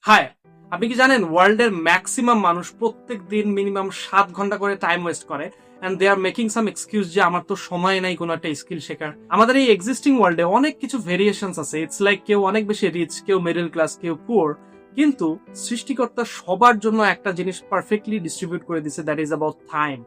High, আপনি কি জানেন ওয়ার্ল্ডের ম্যাক্সিমাম মানুষ প্রত্যেক দিন মিনিমাম 7 ঘন্টা করে টাইম ওয়েস্ট করে and they are making some excuse যে আমার তো সময় নাই কোনো একটা স্কিল শেখার। আমাদের এই এক্সিস্টিং ওয়ার্ল্ডে অনেক কিছু ভেরিয়েশনস আছে। ইটস লাইক কেউ অনেক বেশি রিচ, কেউ মিডল ক্লাস, কেউ পুয়ার, কিন্তু সৃষ্টিকর্তা সবার জন্য একটা জিনিস পারফেক্টলি ডিস্ট্রিবিউট করে দিছে, দ্যাট ইজ অ্যাবাউট টাইম।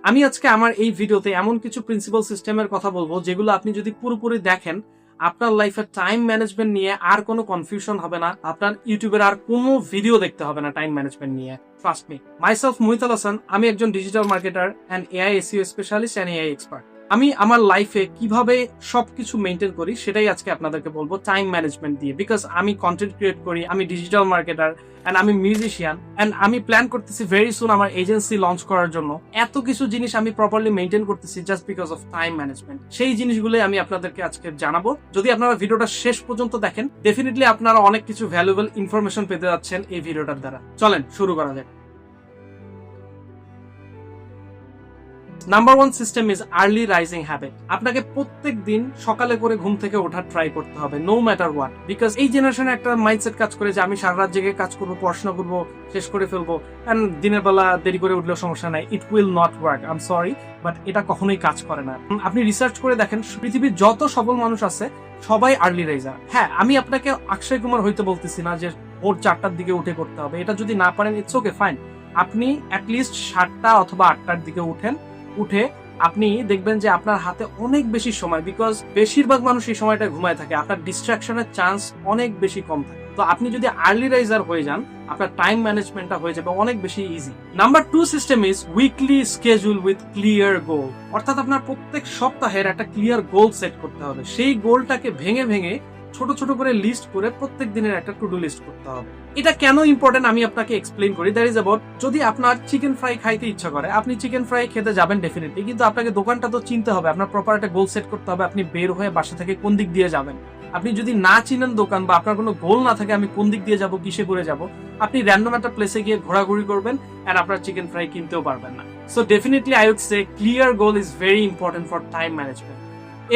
আমি আজকে আমার এই ভিডিওতে এমন কিছু প্রিন্সিপাল সিস্টেমের কথা বলবো যেগুলো আপনি যদি পুরোপুরি দেখেন আপনার লাইফে টাইম ম্যানেজমেন্ট নিয়ে আর কোনো কনফিউশন হবে না। আপনার ইউটিউবের আর কোনো ভিডিও দেখতে হবে না টাইম ম্যানেজমেন্ট নিয়ে। Trust me, myself Muhit Hasan, আমি একজন digital marketer and AI SEO specialist and AI expert. আমি আমার লাইফে কিভাবে সবকিছু মেনটেন করি সেটাই আজকে আপনাদেরকে বলবো টাইম ম্যানেজমেন্ট দিয়ে। বিকজ আমি কন্টেন্ট ক্রিয়েট করি, আমি ডিজিটাল মার্কেটার এন্ড আমি মিউজিশিয়ান এন্ড আমি প্ল্যান করতেছি ভেরি সুন আমার এজেন্সি লঞ্চ করার জন্য। এত কিছু জিনিস আমি প্রপারলি মেনটেন করতেছি just because of time management. সেই জিনিসগুলো আমি আপনাদেরকে আজকে জানাবো। যদি আপনারা ভিডিওটা শেষ পর্যন্ত দেখেন ডেফিনেটলি আপনারা অনেক কিছু ভ্যালুয়েবল ইনফরমেশন পেতে যাচ্ছেন এই ভিডিওটার দ্বারা। চলেন শুরু করা যাক। Number one system is early rising habit. আপনাকে প্রত্যেক দিন সকালে করে ঘুম থেকে ওঠার ট্রাই করতে হবে, নো ম্যাটার হোয়াট। বিকজ এই জেনারেশনে একটা মাইন্ডসেট কাজ করে যে আমি সারা রাত জেগে কাজ করবো, পড়াশোনা করবো, শেষ করে ফেলবো এন্ড দিনের বেলা দেরি করে উঠলেও সমস্যা নাই। It will not work, I am sorry, but এটা কখনোই কাজ করে না। আপনি রিসার্চ করে দেখেন পৃথিবীর যত সফল মানুষ আছে সবাই আর্লি রাইজার। হ্যাঁ, আমি আপনাকে অক্ষয় কুমার হইতে বলতেছি না যে ভোর 4টার দিকে উঠে করতে হবে। এটা যদি না পারেন ইটস ওকে, ফাইন। আপনি অ্যাটলিস্ট 7টা অথবা 8টার দিকে উঠে আপনি দেখবেন যে আপনার হাতে অনেক বেশি সময়, বিকজ বেশিরভাগ মানুষ এই সময়টা ঘুমায় থাকে, আপনার ডিস্ট্রাকশনের চান্স অনেক বেশি কম থাকে। তো আপনি যদি আর্লি রাইজার হয়ে যান আপনার টাইম ম্যানেজমেন্টটা হয়ে যাবে অনেক বেশি easy. Number 2 system is weekly schedule with clear গোল। অর্থাৎ আপনার প্রত্যেক সপ্তাহের একটা ক্লিয়ার গোল সেট করতে হবে। সেই গোলটাকে ভেঙে ভেঙে ছোট ছোট করে লিস্ট করে প্রত্যেক দিনের একটা টু ডু লিস্ট করতে হবে। এটা কেন ইম্পর্টেন্ট আমি আপনাকে এক্সপ্লেইন করি। দ্যাট ইজ অ্যাবাউট, যদি আপনার চিকেন ফ্রাই খাইতে ইচ্ছা করে আপনি চিকেন ফ্রাই খেতে যাবেন ডেফিনেটলি, কিন্তু আপনাকে দোকানটা তো চিনতে হবে, আপনার প্রপার একটা গোল সেট করতে হবে আপনি বের হয়ে বাসা থেকে কোন দিক দিয়ে যাবেন। আপনি যদি না চিনেন দোকান বা আপনার কোনো গোল না থাকে আমি কোন দিক দিয়ে যাব, কিসে করে যাব, আপনি র্যান্ডম একটা প্লেসে গিয়ে ঘোরাঘুরি করবেন এন্ড আপনার চিকেন ফ্রাই কিনতেও পারবেন না। So definitely I would say clear goal is very important for time management.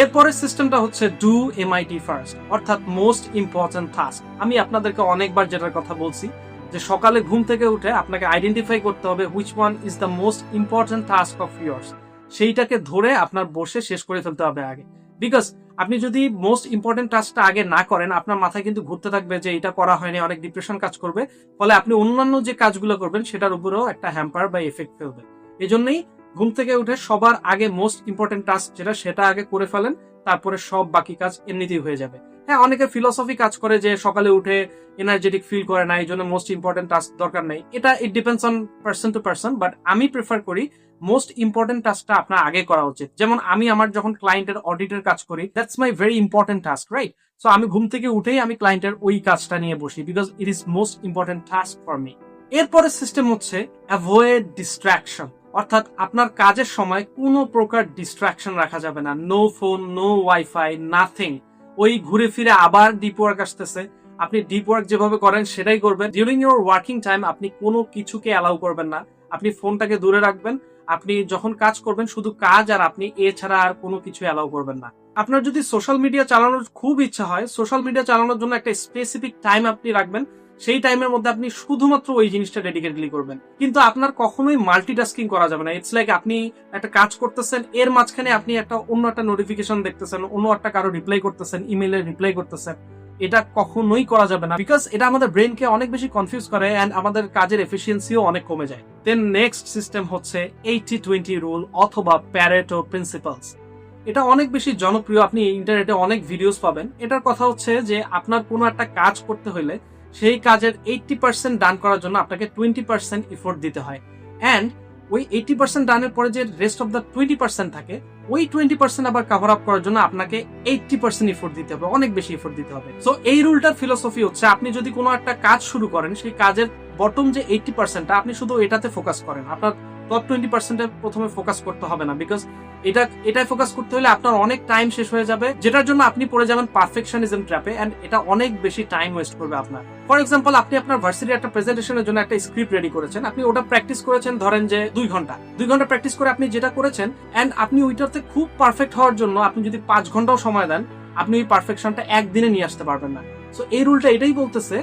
এরপরের সিস্টেমটা হচ্ছে ডু এমআইটি ফার্স্ট, অর্থাৎ মোস্ট ইম্পর্টেন্ট টাস্ক। আমি আপনাদেরকে অনেকবার যেটার কথা বলছি যে সকালে ঘুম থেকে উঠে আপনাকে আইডেন্টিফাই করতে হবে which one is the most important task of years. সেইটাকে ধরে আপনার বসে শেষ করে ফেলতে হবে আগে। বিকজ আপনি যদি মোস্ট ইম্পর্টেন্ট টাস্কটা আগে না করেন আপনার মাথায় কিন্তু ঘুরতে থাকবে যে এটা করা হয়নি, অনেক ডিপ্রেশন কাজ করবে, ফলে আপনি অন্যান্য যে কাজগুলো করবেন সেটার উপরেও একটা হ্যাম্পার বা এফেক্ট ফেলবে। এজন্যই ঘুম থেকে উঠে সবার আগে মোস্ট ইম্পর্টেন্ট টাস্ক সেটা আগে করে ফেলেন, তারপরে সব বাকি কাজ এমনিতেই হয়ে যাবে। হ্যাঁ, অনেকে ফিলসফি কাজ করে যে সকালে উঠে এনার্জেটিক ফিল করে না, এই জন্য মোস্ট ইম্পর্টেন্ট টাস্ক দরকার নেই। এটা it depends on person to person, but আমি প্রেফার করি মোস্ট ইম্পর্টেন্ট টাস্কটা আপনার আগে করা উচিত। যেমন আমি আমার যখন ক্লায়েন্টের অডিটের কাজ করি, that's my very important task, right? So আমি ঘুম থেকে উঠেই আমি ক্লায়েন্টের ওই কাজটা নিয়ে বসি, because it is most important task for me. এরপরের সিস্টেম হচ্ছে অ্যাভয়েড ডিস্ট্রাকশন, অর্থাৎ আপনার কাজের সময় কোনো প্রকার ডিস্ট্রাকশন রাখা যাবে না। No phone, no wifi, nothing. ওই ঘুরে ফিরে আবার ডিপ ওয়ার্ক আসতেছে, আপনি ডিপ ওয়ার্ক যেভাবে করেন সেটাই করবেন। ডিউরিং ইউর ওয়ার্কিং টাইম আপনি কোনো কিছুকে অ্যালাউ করবেন না, আপনি ফোনটাকে দূরে রাখবেন। আপনি যখন কাজ করবেন শুধু কাজ আর আপনি, এছাড়া আর কোনো কিছু অ্যালাউ করবেন না। আপনার যদি সোশ্যাল মিডিয়া চালানোর খুব ইচ্ছা হয়, সোশ্যাল মিডিয়া চালানোর জন্য একটা স্পেসিফিক টাইম আপনি রাখবেন, সেই টাইমের মধ্যে আপনি শুধুমাত্র ওই জিনিসটা ডেডিকেটলি করবেন। কিন্তু আপনার কখনোই মাল্টিটাস্কিং করা যাবে না। ইটস লাইক আপনি একটা কাজ করতেছেন, এর মাঝখানে আপনি অন্য একটা নোটিফিকেশন দেখতেছেন, অন্য একটা কারো রিপ্লাই করতেছেন, ইমেইলে রিপ্লাই করতেছেন। এটা কখনোই করা যাবে না, বিকজ এটা আমাদের ব্রেনকে অনেক বেশি কনফিউজ করে এন্ড আমাদের কাজের এফিসিয়েন্সিও অনেক কমে যায়। দেন নেক্সট সিস্টেম হচ্ছে 80-20 রুল অথবা প্যারেটো প্রিন্সিপালস। এটা অনেক বেশি জনপ্রিয়, আপনি ইন্টারনেটে অনেক ভিডিওস পাবেন। এটার কথা হচ্ছে যে আপনার কোনো একটা কাজ করতে হলে সেই কাজের 80% ডান করার জন্য আপনাকে 20% এফোর্ট দিতে হয়, অ্যান্ড ওই 80% ডানের পরে যে রেস্ট অফ দ্য 20% থাকে ওই 20% আবার কভার আপ করার জন্য আপনাকে 80% এফোর্ট দিতে হবে, অনেক বেশি এফোর্ট দিতে হবে। সো এই রুলটার ফিলোসফি হচ্ছে আপনি যদি কোনো একটা কাজ শুরু করেন সেই কাজের বটম যে 80% আপনি শুধু এটাতে ফোকাস করেন, আপনার টপ 20% প্রথমে ফোকাস করতে হবে না। বিকজ এটাই ফোকাস করতে হলে আপনার অনেক টাইম শেষ হয়ে যাবে, যেটার জন্য আপনি পড়ে যাবেন পারফেকশনিজম ট্র্যাপে, এন্ড এটা অনেক বেশি টাইম ওয়েস্ট করবে আপনার। ফর এক্সাম্পল, আপনি আপনার ভার্সিটির একটা প্রেজেন্টেশনের জন্য একটা স্ক্রিপ্ট রেডি করেছেন, আপনি ওটা প্র্যাকটিস করেছেন ধরেন যে 2 ঘন্টা প্র্যাকটিস করে আপনি যেটা করেছেন, এন্ড আপনি ওইটাতে খুব পারফেক্ট হওয়ার জন্য আপনি যদি 5 ঘন্টাও সময় দেন আপনি ওই পারফেকশনটা একদিনে নিয়ে আসতে পারবেন না। সো এই রুলটা এটাই বলতেছে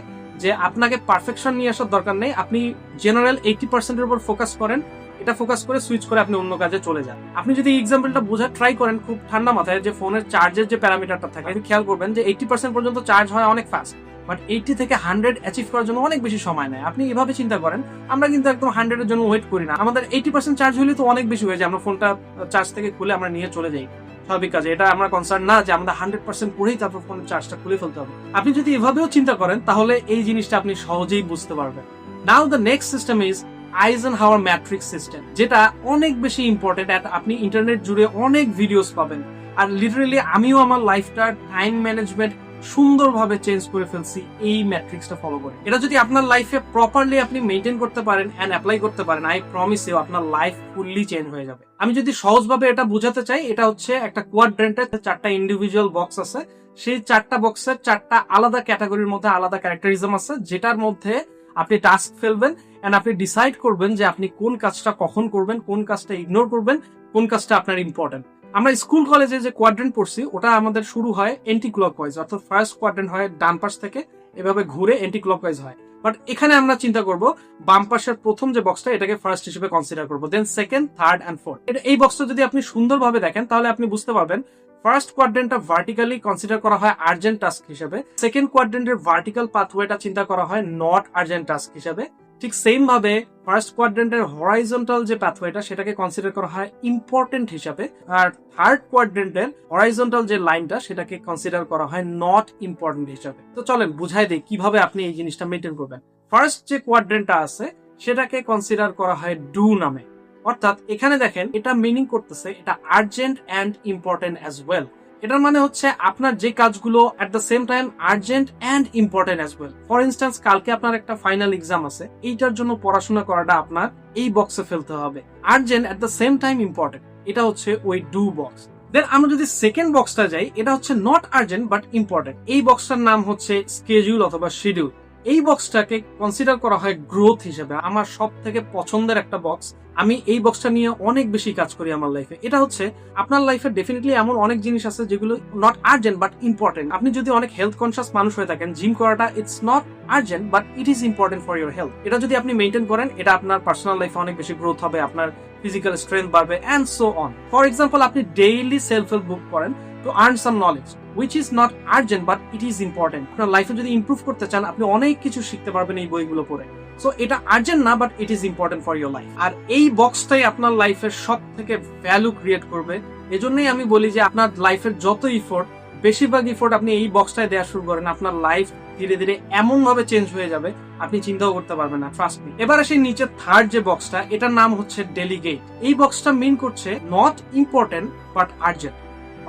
যে আপনাকে পারফেকশন নিয়ে আসার দরকার নেই, আপনি জেনারেল 80% উপর ফোকাস করেন, এটা ফোকাস করে সুইচ করে আপনি অন্য কাজে চলে যান। আপনি যদি এক্সাম্পলটা বোঝার ট্রাই করেন খুব ঠান্ডা মাথায়, যে ফোনের চার্জের যে প্যারামিটারটা থাকে, আপনি খেয়াল করবেন যে 80% পর্যন্ত চার্জ হয় অনেক ফাস্ট, বাট 80 থেকে 100 অ্যাচিভ করার জন্য অনেক বেশি সময় নেয়। আপনি এভাবে চিন্তা করেন, আমরা কিন্তু একদম 100 এর জন্য ওয়েট করি না, আমাদের 80% চার্জ হলে তো অনেক বেশি হয়ে যায়, আমরা ফোনটা চার্জ থেকে খুলে আমরা নিয়ে চলে যাই স্বাভাবিক কাজে। এটা আমরা কনসার্ন না যে আমাদের 100% পরেই তারপর ফোনের চার্জটা খুলে ফেলতে হবে। আপনি যদি এভাবেও চিন্তা করেন তাহলে এই জিনিসটা আপনি সহজেই বুঝতে পারবেন। Now the next system is Eisenhower matrix system, যেটা অনেক বেশি ইম্পর্টেন্ট। আপনি ইন্টারনেট জুড়ে অনেক ভিডিওস পাবেন, আর লিটারেলি আমিও আমার লাইফটা টাইম ম্যানেজমেন্ট সুন্দরভাবে চেঞ্জ করে ফেলছি এই ম্যাট্রিক্সটা ফলো করে। এটা যদি আপনার লাইফে প্রপারলি আপনি মেইনটেইন করতে পারেন এন্ড অ্যাপ্লাই করতে পারেন, আই প্রমিস ইউ আপনার লাইফ ফুললি চেঞ্জ হয়ে যাবে। আমি যদি সহজভাবে এটা বোঝাতে চাই, এটা হচ্ছে একটা কোয়াড্রেন্টের 4টা ইন্ডিভিজুয়াল বক্স আছে, সেই 4টা বক্সের 4টা আলাদা ক্যাটাগরির মধ্যে আলাদা ক্যারেক্টারিজম আছে, যেটার মধ্যে আপনি টাস্ক ফেলবেন এন্ড আপনি ডিসাইড করবেন যে আপনি কোন কাজটা কখন করবেন, কোন কাজটা ইগনোর করবেন, কোন কাজটা আপনার ইম্পর্টেন্ট। আমরা স্কুল কলেজে যে কোয়াড্রেন্ট পড়ছি ওটা আমাদের শুরু হয় এন্টি ক্লকওয়াইজ, অর্থাৎ ফার্স্ট কোয়াড্রেন্ট হয় ডান পাশ থেকে এভাবে ঘুরে এন্টি ক্লকওয়াইজ হয়। বাট এখানে আমরা চিন্তা করব বাম পাশের প্রথম যে বক্সটা এটাকে ফার্স্ট হিসেবে কনসিডার করব, then second, third and fourth. এই বক্সটা যদি আপনি সুন্দরভাবে দেখেন তাহলে আপনি বুঝতে পারবেন ফার্স্ট কোয়াড্রেন্টটা ভার্টিক্যালি কনসিডার করা হয় আর্জেন্ট টাস্ক হিসেবে, সেকেন্ড কোয়াড্রেন্টের ভার্টিক্যাল পাথওয়েটা চিন্তা করা হয় নট আর্জেন্ট টাস্ক হিসেবে, ঠিক সেম ভাবে ফার্স্ট কোয়াড্রেন্টের হরাইজন্টাল যে পাথওয়েটা সেটাকে কনসিডার করা হয় ইম্পর্টেন্ট হিসাবে, আর থার্ড কোয়াড্রেন্টের হরাইজন্টাল যে লাইনটা সেটাকে কনসিডার করা হয় নট ইম্পর্টেন্ট হিসাবে। তো চলেন বুঝাই দেই কিভাবে আপনি এই জিনিসটা মেইনটেইন করবেন। ফার্স্ট যে কোয়াড্রেন্টটা আছে সেটাকে কনসিডার করা হয় ডু নামে, অর্থাৎ এখানে দেখেন এটা মিনিং করতেছে এটা urgent and important as well. এটার মানে হচ্ছে আপনার যে কাজগুলো at the same time urgent and important as well. For instance কালকে আপনার একটা ফাইনাল এক্সাম আছে, এইটার জন্য পড়াশোনা করাটা আপনার এই বক্সে ফেলতে হবে, urgent at the same time important, এটা হচ্ছে ওই ডু বক্স। দেন আমরা যদি সেকেন্ড বক্সটা যাই, এটা হচ্ছে নট আর্জেন্ট বাট ইম্পর্টেন্ট, এই বক্সটার নাম হচ্ছে স্কেডিউল অথবা শিডিউল। এই বক্সটাকে কনসিডার করা হয় গ্রোথ হিসেবে, আমার সব থেকে পছন্দের একটা বক্স। আমি এই বক্সটা নিয়ে অনেক বেশি কাজ করি আমার লাইফে। এটা হচ্ছে আপনার লাইফে ডেফিনেটলি এমন অনেক জিনিস আছে যেগুলো নট আর্জেন্ট বাট ইম্পর্টেন্ট। আপনি যদি অনেক হেলথ কনসিয়াস মানুষ হয়ে থাকেন, জিম করাটা it's not urgent but it is important for your health. এটা যদি আপনি মেইনটেইন করেন, এটা আপনার পার্সোনাল লাইফে অনেক বেশি গ্রোথ হবে, আপনার ফিজিক্যাল স্ট্রেংথ বাড়বে and so on. For example, আপনি ডেইলি সেলফ হেল্প বুক পড়েন to earn some knowledge which is not urgent but it is important. আপনার লাইফে যদি ইমপ্রুভ করতে চান, আপনি অনেক কিছু শিখতে পারবেন এই বইগুলো পড়ে। সো এটা আর্জেন্ট না but it is important for your life. আর এই বক্সটাই আপনার লাইফের সব থেকে ভ্যালু ক্রিয়েট করবে। এজন্যই আমি বলি যে আপনার লাইফের যত ইফোর্ট, বেশিরভাগ ইফোর্ট আপনি এই বক্সটায় দেওয়া শুরু করেন, আপনার লাইফ ধীরে ধীরে এমন ভাবে চেঞ্জ হয়ে যাবে আপনি চিন্তাও করতে পারবেন না, ট্রাস্ট মি। এবার আসি নিচের থার্ড যে বক্সটা, এটার নাম হচ্ছে ডেলিগেট। এই বক্সটা মিন করছে নট ইম্পর্টেন্ট বাট আর্জেন্ট,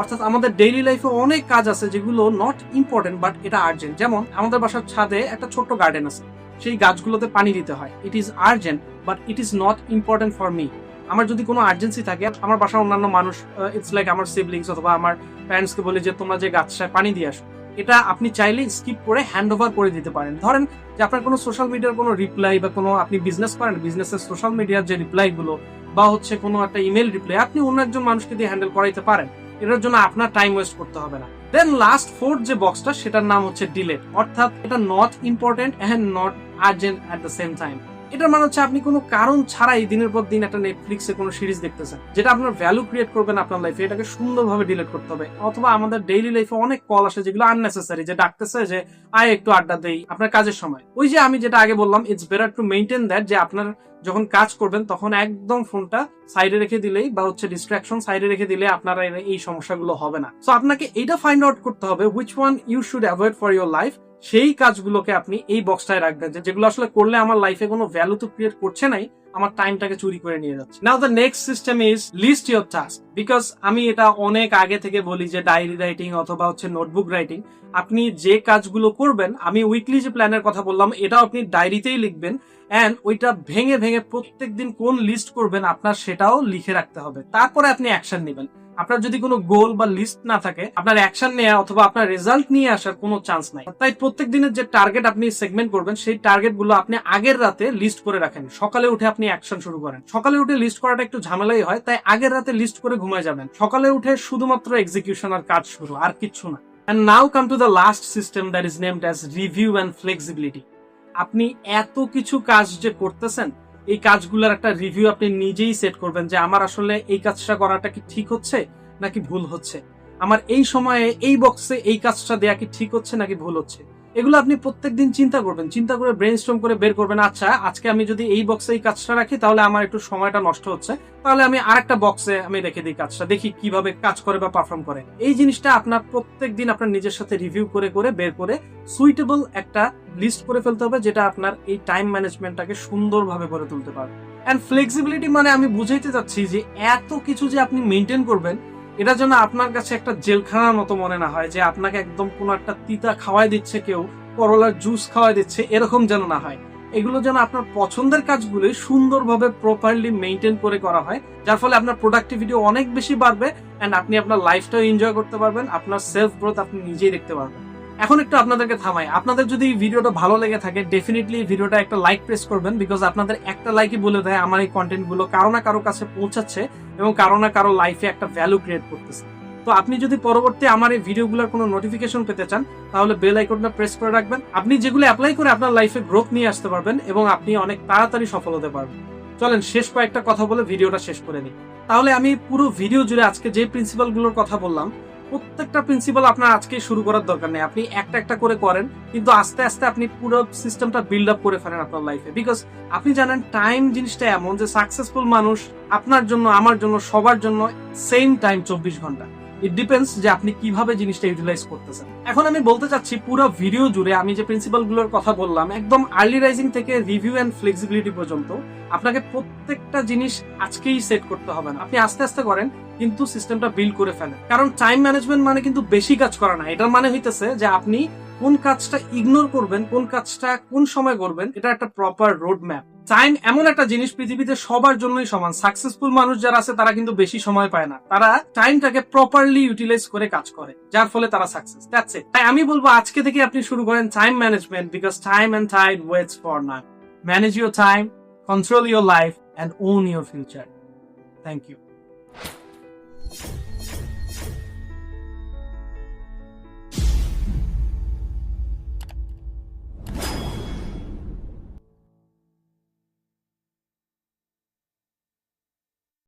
অর্থাৎ আমাদের ডেইলি লাইফে অনেক কাজ আছে যেগুলো নট ইম্পর্টেন্ট বাট এটা আর্জেন্ট। যেমন আমাদের বাসার ছাদে একটা ছোট্ট গার্ডেন আছে, সেই গাছগুলোতে পানি দিতে হয়, it is urgent but it is not important for me. আমার যদি কোনো আর্জেন্সি থাকে, আমার বাসার অন্যান্য মানুষ, ইটস লাইক আমার সিবলিংস অথবা আমার প্যারেন্টসকে বলি যে তোমরা যে গাছটায় পানি দিয়ে আসো, এটা আপনি চাইলে স্কিপ করে হ্যান্ড ওভার করে দিতে পারেন। ধরেন যে আপনার কোনো সোশ্যাল মিডিয়ার কোনো রিপ্লাই বা কোনো আপনি বিজনেস করেন, বিজনেসের সোশ্যাল মিডিয়ার যে রিপ্লাই গুলো বা হচ্ছে কোনো একটা ইমেল রিপ্লাই আপনি অন্য একজন মানুষকে দিয়ে হ্যান্ডেল করাইতে পারেন, এটার জন্য আপনার টাইম ওয়েস্ট করতে হবে না। দেন লাস্ট ফোর্থ যে বক্সটা সেটার নাম হচ্ছে ডিলেট, অর্থাৎ এটা not important and not urgent at the same time. এটার মানে হচ্ছে আপনি কোনো কারণ ছাড়াই দিনের পর দিন একটা নেটফ্লিক্সে কোনো সিরিজ দেখতেছেন যেটা আপনার ভ্যালু ক্রিয়েট করবেন আপনার লাইফে, এটাকে সুন্দরভাবে ডিলিট করতে হবে। অথবা আমাদের ডেইলি লাইফে অনেক কল আসে যেগুলো আননেসেসারি, যে ডাকতেছে যে আয় একটু আড্ডা দেই আপনার কাজের সময়। ওই যে আমি যেটা আগে বললাম, it's better to maintain that, যে আপনার যখন কাজ করবেন তখন একদম ফোনটা সাইডে রেখে দিলেই বা হচ্ছে ডিস্ট্রাকশন সাইডে রেখে দিলে আপনার এই সমস্যাগুলো হবে না। সো আপনাকে এইটা ফাইন্ড আউট করতে হবে which one you should avoid for your life. সেই কাজগুলোকে আপনি এই বক্সটায় রাখবেন, যেগুলো আসলে করলে আমার লাইফে কোনো ভ্যালু তো ক্রিয়েট করছে নাই, আমার টাইমটাকে চুরি করে নিয়ে যাচ্ছে। Now the next system is list your task. Because আমি এটা অনেক আগে থেকে বলি যে ডায়েরি রাইটিং অথবা হচ্ছে নোটবুক রাইটিং, আপনি যে কাজগুলো করবেন, আমি উইকলি যে প্ল্যানের কথা বললাম এটাও আপনি ডায়েরিতেই লিখবেন, এন্ড ওইটা ভেঙে ভেঙে প্রত্যেকদিন কোন লিস্ট করবেন আপনার সেটাও লিখে রাখতে হবে, তারপরে আপনি অ্যাকশন নেবেন। আপনার যদি কোনো গোল বা লিস্ট না থাকে, আপনার অ্যাকশন নেওয়া অথবা আপনার রেজাল্ট নিয়ে আসার কোনো চান্স নাই। তাই প্রত্যেক দিনের যে টার্গেট আপনি সেগমেন্ট করবেন, সেই টার্গেট গুলো আপনি আগের রাতে লিস্ট করে রাখেন, সকালে উঠে আপনি অ্যাকশন শুরু করেন। সকালে উঠে লিস্ট করাটা একটু ঝামেলাই হয়, তাই আগের রাতে লিস্ট করে ঘুমায় যাবেন, সকালে উঠে শুধুমাত্র এক্সিকিউশন আর কাজ শুরু, আর কিচ্ছু না। And now come to the last system that is named as review and flexibility. আপনি এত কিছু কাজ যে করতেছেন, এই কাজগুলোর একটা রিভিউ আপনি নিজেই সেট করবেন যে আমার আসলে এই কাজটা করাটা কি ঠিক হচ্ছে নাকি ভুল হচ্ছে, আমার এই সময়ে এই বক্সে এই কাজটা দেয়া কি ঠিক হচ্ছে নাকি ভুল হচ্ছে। এগুলো আপনি প্রত্যেকদিন চিন্তা করবেন, চিন্তা করে ব্রেইনস্টর্ম করে বের করবেন, আচ্ছা আজকে আমি যদি এই বক্সে এই কাজটা রাখি তাহলে আমার একটু সময়টা নষ্ট হচ্ছে, তাহলে আমি আরেকটা বক্সে আমি রেখে দিই কাজটা, দেখি কিভাবে কাজ করে বা পারফর্ম করে। এই জিনিসটা আপনার প্রত্যেকদিন আপনার নিজের সাথে রিভিউ করে করে বের করে সুইটেবল একটা লিস্ট করে ফেলতে হবে, যেটা আপনার এই টাইম ম্যানেজমেন্টটাকে সুন্দরভাবে করে তুলতে পারবে। এন্ড ফ্লেক্সিবিলিটি মানে আমি বুঝাইতে চাচ্ছি যে এত কিছু যে আপনি মেনটেন করবেন, এটা যেন আপনার কাছে একটা জেলখানার মতো মনে না হয়, যে আপনাকে একদম কোনো একটা তিতা খাওয়াই দিচ্ছে কেউ, করলার জুস খাওয়াই দিচ্ছে, এরকম যেন না হয়। এগুলো যেন আপনার পছন্দের কাজগুলো সুন্দরভাবে প্রপারলি মেনটেন করে করা হয়, যার ফলে আপনার প্রোডাক্টিভিটি অনেক বেশি বাড়বে এন্ড আপনি আপনার লাইফটাও এনজয় করতে পারবেন, আপনার সেলফ গ্রোথ আপনি নিজেই দেখতে পারবেন। এখন একটু আপনাদেরকে থামাই, আপনাদের যদি এই ভিডিওটা ভালো লেগে থাকে ডেফিনেটলি ভিডিওটা একটা লাইক প্রেস করবেন, বিকজ আপনাদের একটা লাইকই বলে দেয় আমার এই কন্টেন্ট গুলো কারো না কারো কাছে পৌঁছাচ্ছে এবং কারো না কারো লাইফে একটা ভ্যালু ক্রিয়েট করতেছে। তো আপনি যদি পরবর্তী আমার এই ভিডিওগুলোর কোনো নোটিফিকেশন পেতে চান তাহলে বেল আইকনটা প্রেস করে রাখবেন, আপনি যেগুলো অ্যাপ্লাই করে আপনার লাইফে গ্রোথ নিয়ে আসতে পারবেন এবং আপনি অনেক তাড়াতাড়ি সফল হতে পারবেন। চলেন শেষ কয়েকটা কথা বলে ভিডিওটা শেষ করে নিই। তাহলে আমি পুরো ভিডিও জুড়ে আজকে যে প্রিন্সিপাল গুলোর কথা বললাম, প্রত্যেকটা প্রিন্সিপাল আপনার আজকে শুরু করার দরকার নেই, আপনি একটা একটা করে করেন, কিন্তু আস্তে আস্তে আপনি পুরো সিস্টেমটা বিল্ড আপ করে ফেলেন আপনার লাইফে। বিকজ আপনি জানেন টাইম জিনিসটা এমন যে সাকসেসফুল মানুষ আপনার জন্য, আমার জন্য, সবার জন্য সেম টাইম 24 ঘন্টা। ইট ডিপেন্ডস যে আপনি কিভাবে জিনিসটা ইউটিলাইজ করতেছেন। এখন আমি বলতে চাচ্ছি পুরো ভিডিও জুড়ে আমি যে প্রিন্সিপাল গুলোর কথা বললাম, একদম আর্লি রাইজিং থেকে রিভিউ এন্ড ফ্লেক্সিবিলিটি পর্যন্ত, আপনাকে প্রত্যেকটা জিনিস আজকেই সেট করতে হবে না, আপনি আস্তে আস্তে করেন কিন্তু সিস্টেমটা বিল্ড করে ফেলেন। কারণ টাইম ম্যানেজমেন্ট মানে কিন্তু বেশি কাজ করা না, এটার মানে হইতেছে যে আপনি কোন কাজটা ইগনোর করবেন, কোন কাজটা কোন সময় করবেন, এটা একটা প্রপার রোড ম্যাপ। টাইম এমন একটা জিনিস পৃথিবীতে সবার জন্যই সমান, সাকসেসফুল মানুষ যারা আছে তারা কিন্তু বেশি সময় পায় না, তারা টাইমটাকে প্রপারলি ইউটিলাইজ করে কাজ করে, যার ফলে তারা সাকসেস। That's it. তাই আমি বলবো আজকে থেকে আপনি শুরু করেন time management, because time and tide waits for nothing. Manage your time, control your life, and own your future. Thank you.